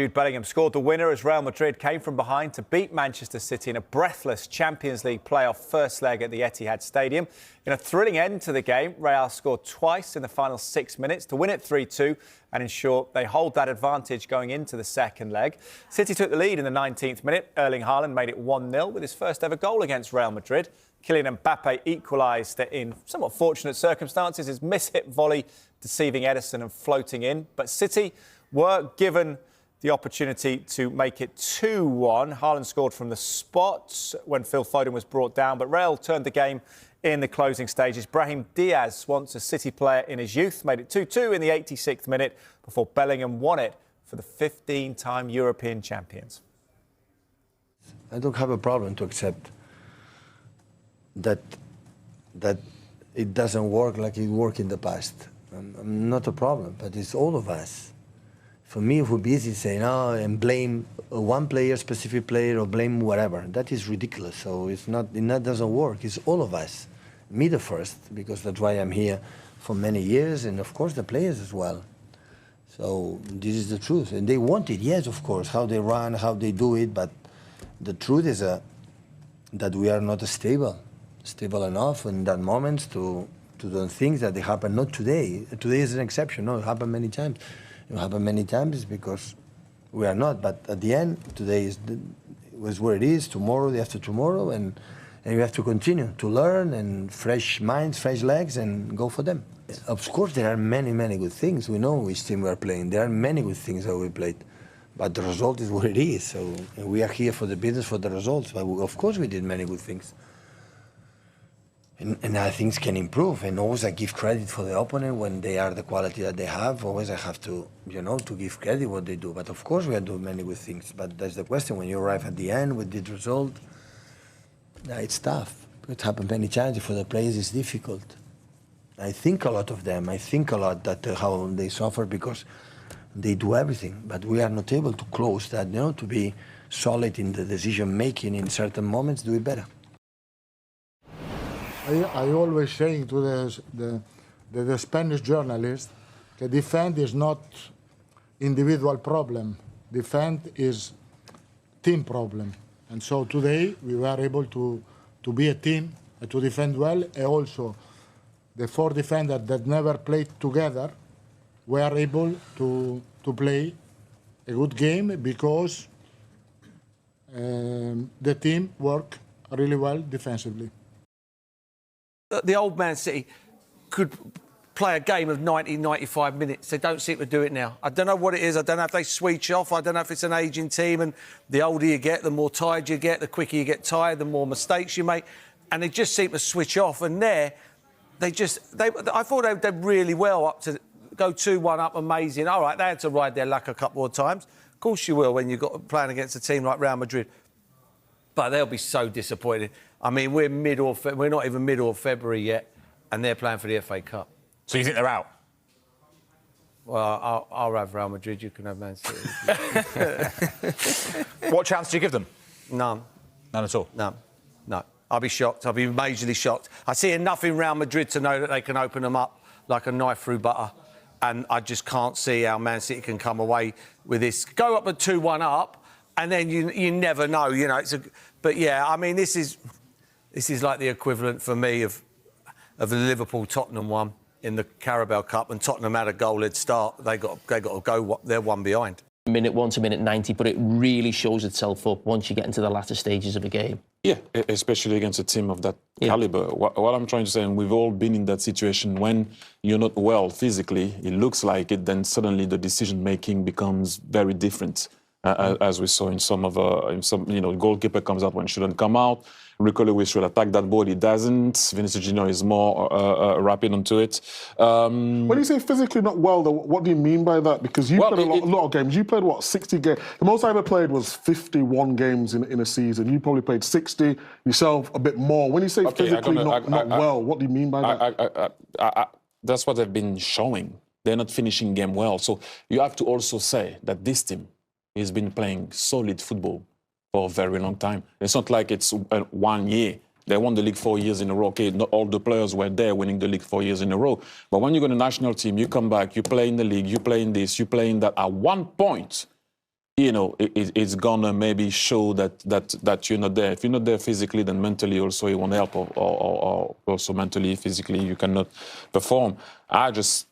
Jude Bellingham scored the winner as Real Madrid came from behind to beat Manchester City in a breathless Champions League playoff first leg at the Etihad Stadium. In a thrilling end to the game, Real scored twice in the final 6 minutes to win it 3-2 and ensure they hold that advantage going into the second leg. City took the lead in the 19th minute. Erling Haaland made it 1-0 with his first ever goal against Real Madrid. Kylian Mbappe equalised in somewhat fortunate circumstances, his miss-hit volley deceiving Ederson and floating in. But City were given the opportunity to make it 2-1. Haaland scored from the spot when Phil Foden was brought down, but Real turned the game in the closing stages. Brahim Diaz, once a City player in his youth, made it 2-2 in the 86th minute before Bellingham won it for the 15-time European champions. I don't have a problem to accept that it doesn't work like it worked in the past. I'm not a problem, but it's all of us. For me, it would be easy to say no and blame one player, specific player, or blame whatever. That is ridiculous. So it's not. That doesn't work. It's all of us. Me the first, because that's why I'm here for many years, and of course the players as well. So this is the truth, and they want it. Yes, of course, how they run, how they do it. But the truth is that we are not stable enough in that moments to do things that they happen. Not today. Today is an exception. No, it happened many times. It happened many times because we are not. But at the end, today was where it is. Tomorrow, the after tomorrow, and we have to continue to learn and fresh minds, fresh legs, and go for them. Of course, there are many, many good things. We know which team we are playing. There are many good things that we played, but the result is what it is. So we are here for the business, for the results. But of course, we did many good things. And other things can improve, and always I give credit for the opponent when they are the quality that they have. Always I have to, to give credit what they do. But of course we are doing many good things. But that's the question. When you arrive at the end with the result, it's tough. It happened many times. For the players, it's difficult. I think a lot of them. I think a lot that how they suffer because they do everything. But we are not able to close that, to be solid in the decision making in certain moments, do it better. I always say to the Spanish journalist that defense is not individual problem. Defense is team problem. And so today we were able to be a team, to defend well, and also the four defenders that never played together were able to play a good game because the team worked really well defensively. The old Man City could play a game of 90, 95 minutes. They don't seem to do it now. I don't know what it is. I don't know if they switch off. I don't know if it's an ageing team, and the older you get, the more tired you get, the quicker you get tired, the more mistakes you make. And they just seem to switch off. And I thought they did really well up to go 2-1 up, amazing. All right, they had to ride their luck a couple of times. Of course you will when you've got playing against a team like Real Madrid. But they'll be so disappointed. I mean, we're not even middle of February yet, and they're playing for the FA Cup. So you think they're out? Well, I'll have Real Madrid. You can have Man City. What chance do you give them? None. None at all? No. I'll be shocked. I'll be majorly shocked. I see enough in Real Madrid to know that they can open them up like a knife through butter, and I just can't see how Man City can come away with this. Go up at 2-1 up, and then you never know. But yeah, I mean, this is like the equivalent for me of the Liverpool-Tottenham one in the Carragher Cup, and Tottenham had a goal-led start. They got to go. They're one behind. Minute 1 to minute 90, but it really shows itself up once you get into the latter stages of a game. Yeah, especially against a team of that caliber. What I'm trying to say, and we've all been in that situation, when you're not well physically, it looks like it, then suddenly the decision-making becomes very different. As we saw in some goalkeeper comes out when it shouldn't come out. Rico Lewis should attack that ball, he doesn't. Vinicius Junior is more rapid onto it. When you say physically not well, though, what do you mean by that? Because you played a lot of games. You played, 60 games? The most I ever played was 51 games in a season. You probably played 60, yourself a bit more. When you say physically not well, what do you mean by that? That's what they've been showing. They're not finishing game well. So you have to also say that this team has been playing solid football for a very long time. It's not like it's 1 year. They won the league 4 years in a row. Okay, not all the players were there winning the league 4 years in a row. But when you go to the national team, you come back, you play in the league, you play in this, you play in that. At one point, you know, it's gonna maybe show that you're not there. If you're not there physically, then mentally also it won't help, or also mentally, physically you cannot perform. I just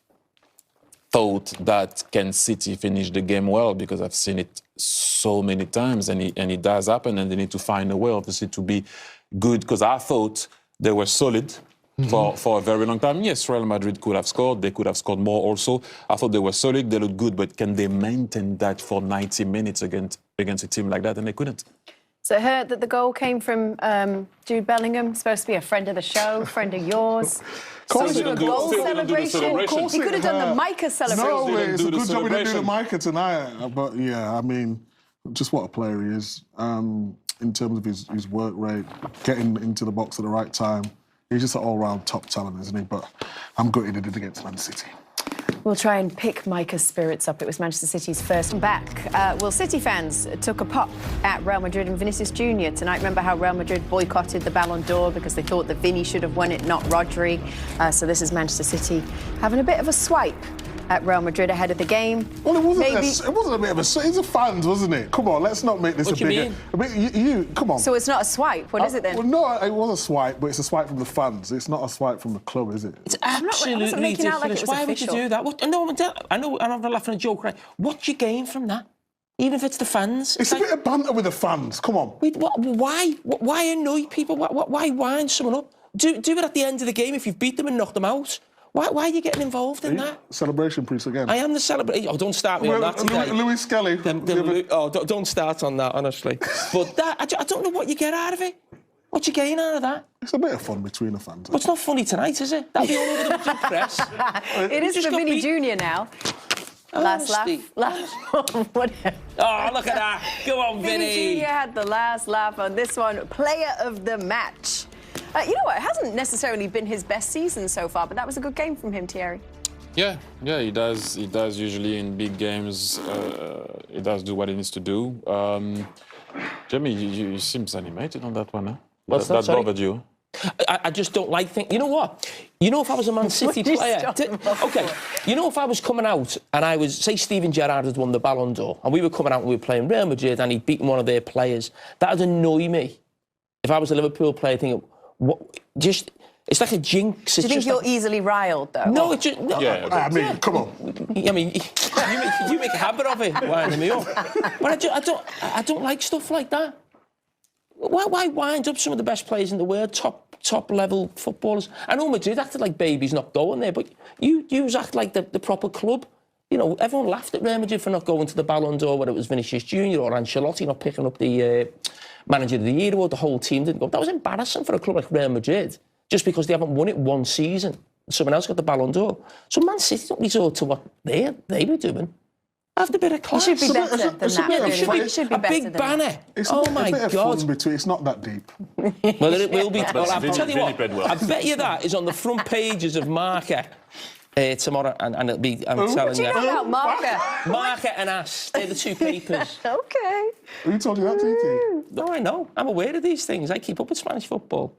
thought that can City finish the game well, because I've seen it so many times, and it does happen, and they need to find a way, obviously, to be good, because I thought they were solid for a very long time. Yes, Real Madrid could have scored. They could have scored more also. I thought they were solid. They looked good. But can they maintain that for 90 minutes against a team like that? And they couldn't. So I heard that the goal came from Jude Bellingham, supposed to be a friend of the show, friend of yours. course So they a don't do- goal still didn't do the celebration. celebration. He could have done the Micah celebration. No, didn't it's do a the good job we didn't do the celebration. Micah tonight. But yeah, I mean, just what a player he is. In terms of his work rate, getting into the box at the right time. He's just an all-round top talent, isn't he? But I'm gutted he did against Man City. We'll try and pick Micah's spirits up. It was Manchester City's first back. Well, City fans took a pop at Real Madrid and Vinicius Jr. tonight. Remember how Real Madrid boycotted the Balon d'Or because they thought that Vinny should have won it, not Rodri. So this is Manchester City having a bit of a swipe at Real Madrid ahead of the game. Well, it wasn't, Maybe... it wasn't a bit of a... It's a fans, wasn't it? Come on, let's not make this What a do bigger... you mean? I mean, come on. So it's not a swipe. What is it then? Well, no, it was a swipe, but it's a swipe from the fans. It's not a swipe from the club, is it? It's I absolutely wasn't making out like it ridiculous. was Why official. would you do that? What, I know I'm having a laugh and a joke, right? What do you gain from that? Even if it's the fans? It's a bit of banter with the fans. Come on. Wait, why annoy people? Why wind someone up? Do it at the end of the game if you've beat them and knocked them out. Why are you getting involved in that? Celebration priest again. I am the celebrity. Oh, don't start me on that today. Louis Skelly. Don't start on that, honestly. But that, I don't know what you get out of it. What you gain out of that? It's a bit of fun between the fans. Well, it's not funny tonight, is it? That'll be all over the bloody press. It is just for got Vinny beat. Jr. now. Last Honestly. laugh. Whatever. Oh, look at that. Go on, Vinny Vinny. Jr. had the last laugh on this one. Player of the match. You know what? It hasn't necessarily been his best season so far, but that was a good game from him, Thierry. Yeah, he does. He does usually in big games. He does do what he needs to do. Jamie, you seems animated on that one, huh? What's that, that sorry? bothered you? I just don't like things. You know what? You know, if I was a Man City Would you player... stop? OK, you know, if I was coming out and I was... Say Steven Gerrard had won the Balon d'Or and we were coming out and we were playing Real Madrid and he'd beaten one of their players, that would annoy me. If I was a Liverpool player thinking... Just, it's like a jinx. Do you think you're easily riled, though? No, it's just... No. Yeah, I mean, come on. I mean, you make a habit of it, winding me up. But I don't like stuff like that. Why wind up some of the best players in the world, top level footballers? I know Madrid acted like babies not going there, but you act like the proper club. You know, everyone laughed at Real Madrid for not going to the Balon d'Or, whether it was Vinicius Jr. or Ancelotti not picking up the Manager of the Year award. The whole team didn't go. That was embarrassing for a club like Real Madrid, just because they haven't won it one season. Someone else got the Balon d'Or. So Man City don't resort to what they were doing. Have a bit of class. It should be better than that. It should be better big than banner. that. It's Oh a my bit of God! fun between. It's not that deep. Well, it will be. Well, I'll tell you Vinny what. I bet you that is on the front pages of Marca tomorrow, and it'll be. I'm telling What do you know about Marca? Marca and Ass. They're the two papers. OK. Who told you that, TT? No, I know. I'm aware of these things. I keep up with Spanish football.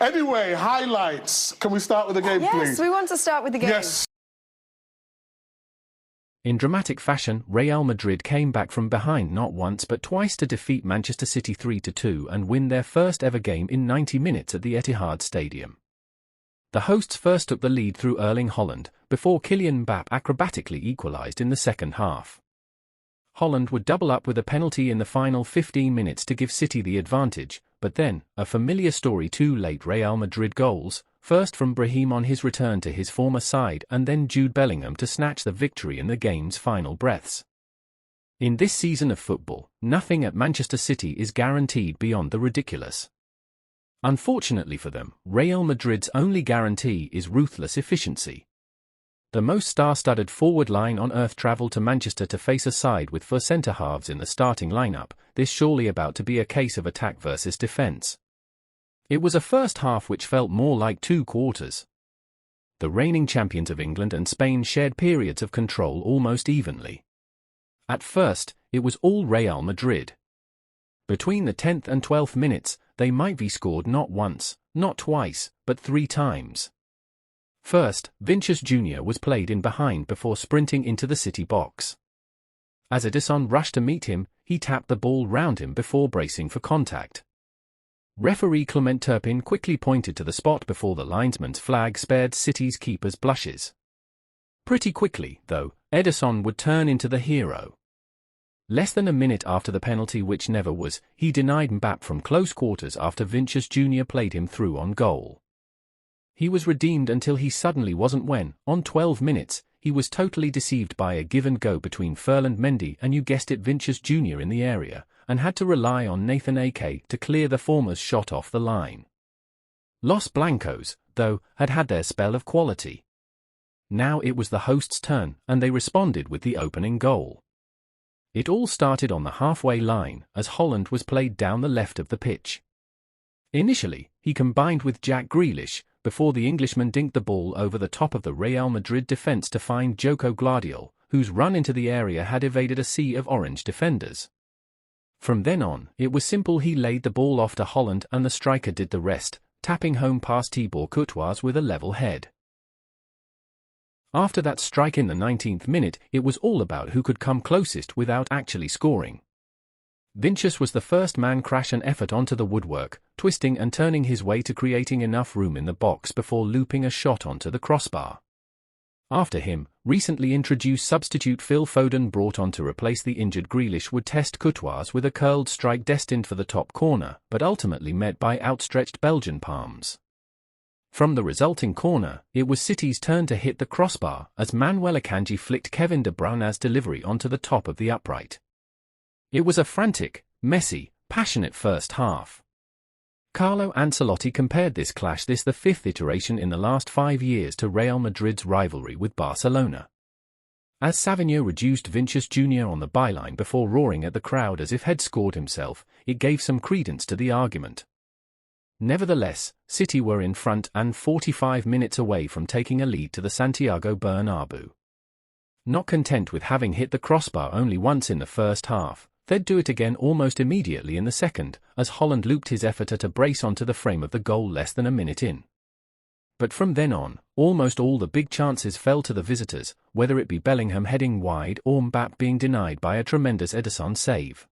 Anyway, highlights. Can we start with the game, Yes, please? we want to start with the game. Yes. In dramatic fashion, Real Madrid came back from behind not once but twice to defeat Manchester City 3-2 and win their first ever game in 90 minutes at the Etihad Stadium. The hosts first took the lead through Erling Haaland, before Kylian Mbappé acrobatically equalised in the second half. Haaland would double up with a penalty in the final 15 minutes to give City the advantage, but then, a familiar story, two late Real Madrid goals, first from Brahim on his return to his former side and then Jude Bellingham to snatch the victory in the game's final breaths. In this season of football, nothing at Manchester City is guaranteed beyond the ridiculous. Unfortunately for them, Real Madrid's only guarantee is ruthless efficiency. The most star-studded forward line on earth travelled to Manchester to face a side with 4 centre-halves in the starting lineup, this surely about to be a case of attack versus defence. It was a first half which felt more like 2 quarters. The reigning champions of England and Spain shared periods of control almost evenly. At first, it was all Real Madrid. Between the 10th and 12th minutes, they might be scored not once, not twice, but 3 times. First, Vinicius Jr. was played in behind before sprinting into the City box. As Ederson rushed to meet him, he tapped the ball round him before bracing for contact. Referee Clement Turpin quickly pointed to the spot before the linesman's flag spared City's keeper's blushes. Pretty quickly, though, Ederson would turn into the hero. Less than a minute after the penalty, which never was, he denied Mbappe from close quarters after Vinicius Jr. played him through on goal. He was redeemed until he suddenly wasn't when, on 12 minutes, he was totally deceived by a give-and-go between Ferland Mendy and, you guessed it, Vinicius Jr. in the area, and had to rely on Nathan Ake to clear the former's shot off the line. Los Blancos, though, had had their spell of quality. Now it was the hosts' turn, and they responded with the opening goal. It all started on the halfway line, as Holland was played down the left of the pitch. Initially, he combined with Jack Grealish, before the Englishman dinked the ball over the top of the Real Madrid defence to find Joko Gvardiol, whose run into the area had evaded a sea of orange defenders. From then on, it was simple. He laid the ball off to Holland and the striker did the rest, tapping home past Thibaut Courtois with a level head. After that strike in the 19th minute, it was all about who could come closest without actually scoring. Vinicius was the first man crash an effort onto the woodwork, twisting and turning his way to creating enough room in the box before looping a shot onto the crossbar. After him, recently introduced substitute Phil Foden, brought on to replace the injured Grealish, would test Courtois with a curled strike destined for the top corner, but ultimately met by outstretched Belgian palms. From the resulting corner, it was City's turn to hit the crossbar as Manuel Akanji flicked Kevin De Bruyne's delivery onto the top of the upright. It was a frantic, messy, passionate first half. Carlo Ancelotti compared this clash, the fifth iteration in the last 5 years, to Real Madrid's rivalry with Barcelona. As Savigno reduced Vinicius Jr. on the byline before roaring at the crowd as if he'd scored himself, it gave some credence to the argument. Nevertheless, City were in front and 45 minutes away from taking a lead to the Santiago Bernabeu. Not content with having hit the crossbar only once in the first half, they'd do it again almost immediately in the second, as Holland looped his effort at a brace onto the frame of the goal less than a minute in. But from then on, almost all the big chances fell to the visitors, whether it be Bellingham heading wide or Mbappe being denied by a tremendous Ederson save.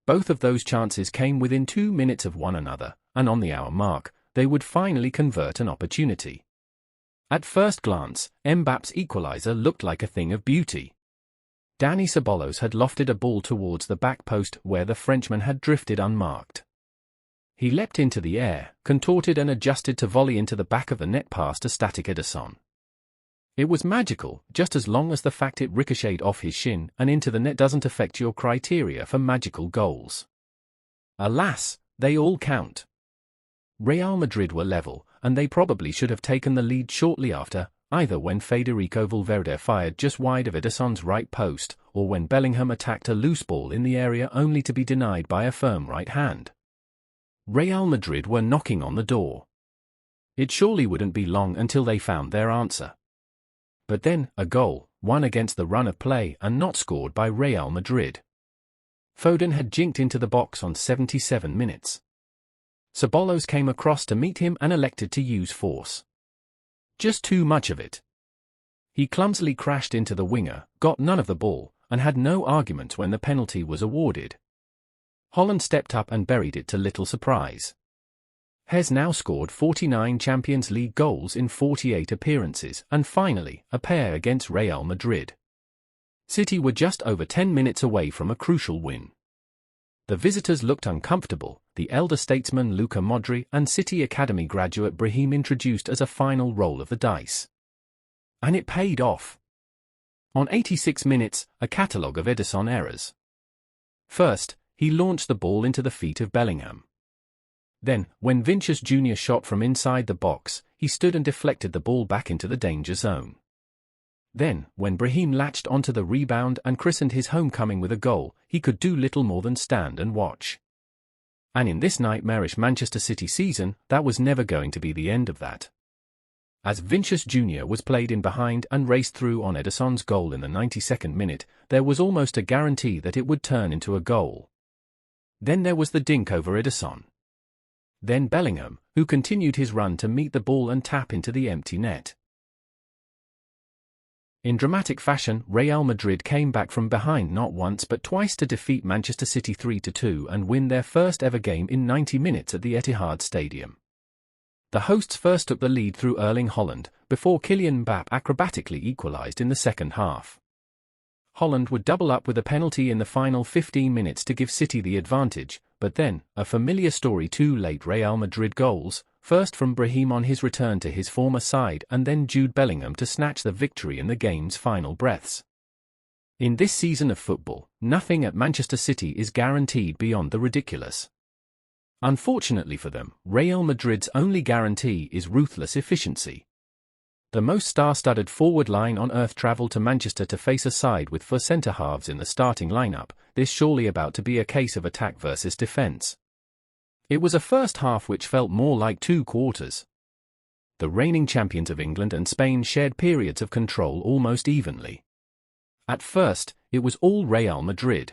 Both of those chances came within 2 minutes of one another, and on the hour mark, they would finally convert an opportunity. At first glance, Mbappe's equaliser looked like a thing of beauty. Dani Ceballos had lofted a ball towards the back post where the Frenchman had drifted unmarked. He leapt into the air, contorted and adjusted to volley into the back of the net past a static Ederson. It was magical, just as long as the fact it ricocheted off his shin and into the net doesn't affect your criteria for magical goals. Alas, they all count. Real Madrid were level, and they probably should have taken the lead shortly after, either when Federico Valverde fired just wide of Ederson's right post, or when Bellingham attacked a loose ball in the area only to be denied by a firm right hand. Real Madrid were knocking on the door. It surely wouldn't be long until they found their answer. But then, a goal, one against the run of play and not scored by Real Madrid. Foden had jinked into the box on 77 minutes. Ceballos came across to meet him and elected to use force. Just too much of it. He clumsily crashed into the winger, got none of the ball, and had no argument when the penalty was awarded. Holland stepped up and buried it to little surprise. Has now scored 49 Champions League goals in 48 appearances, and finally, a pair against Real Madrid. City were just over 10 minutes away from a crucial win. The visitors looked uncomfortable, the elder statesman Luka Modric and City Academy graduate Brahim introduced as a final roll of the dice. And it paid off. On 86 minutes, a catalogue of Ederson errors. First, he launched the ball into the feet of Bellingham. Then, when Vinicius Jr. shot from inside the box, he stood and deflected the ball back into the danger zone. Then, when Brahim latched onto the rebound and christened his homecoming with a goal, he could do little more than stand and watch. And in this nightmarish Manchester City season, that was never going to be the end of that. As Vinicius Jr. was played in behind and raced through on Ederson's goal in the 92nd minute, there was almost a guarantee that it would turn into a goal. Then there was the dink over Ederson. Then Bellingham, who continued his run to meet the ball and tap into the empty net. In dramatic fashion, Real Madrid came back from behind not once but twice to defeat Manchester City 3-2 and win their first ever game in 90 minutes at the Etihad Stadium. The hosts first took the lead through Erling Haaland, before Kylian Mbappé acrobatically equalised in the second half. Haaland would double up with a penalty in the final 15 minutes to give City the advantage, but then, a familiar story, two late Real Madrid goals, first from Brahim on his return to his former side and then Jude Bellingham to snatch the victory in the game's final breaths. In this season of football, nothing at Manchester City is guaranteed beyond the ridiculous. Unfortunately for them, Real Madrid's only guarantee is ruthless efficiency. The most star-studded forward line on earth travelled to Manchester to face a side with 4 centre-halves in the starting lineup, this surely about to be a case of attack versus defence. It was a first half which felt more like 2 quarters. The reigning champions of England and Spain shared periods of control almost evenly. At first, it was all Real Madrid.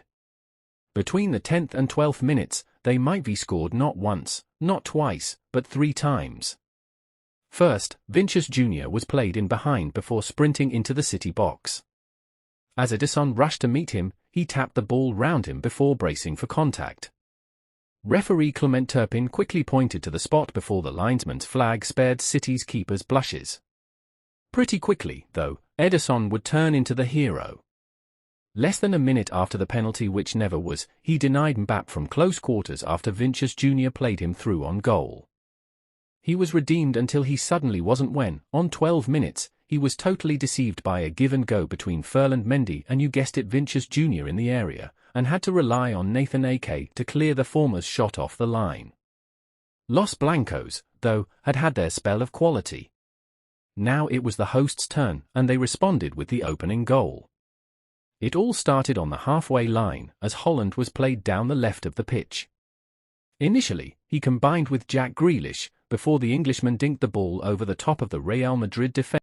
Between the 10th and 12th minutes, they might be scored not once, not twice, but 3 times. First, Vinicius Jr. was played in behind before sprinting into the City box. As Ederson rushed to meet him, he tapped the ball round him before bracing for contact. Referee Clement Turpin quickly pointed to the spot before the linesman's flag spared City's keeper's blushes. Pretty quickly, though, Ederson would turn into the hero. Less than a minute after the penalty, which never was, he denied Mbappé from close quarters after Vinicius Jr. played him through on goal. He was redeemed until he suddenly wasn't when, on 12 minutes, he was totally deceived by a give-and-go between Ferland Mendy and, you guessed it, Vinicius Jr. in the area, and had to rely on Nathan Ake to clear the former's shot off the line. Los Blancos, though, had had their spell of quality. Now it was the hosts' turn, and they responded with the opening goal. It all started on the halfway line, as Haaland was played down the left of the pitch. Initially, he combined with Jack Grealish, before the Englishman dinked the ball over the top of the Real Madrid defence.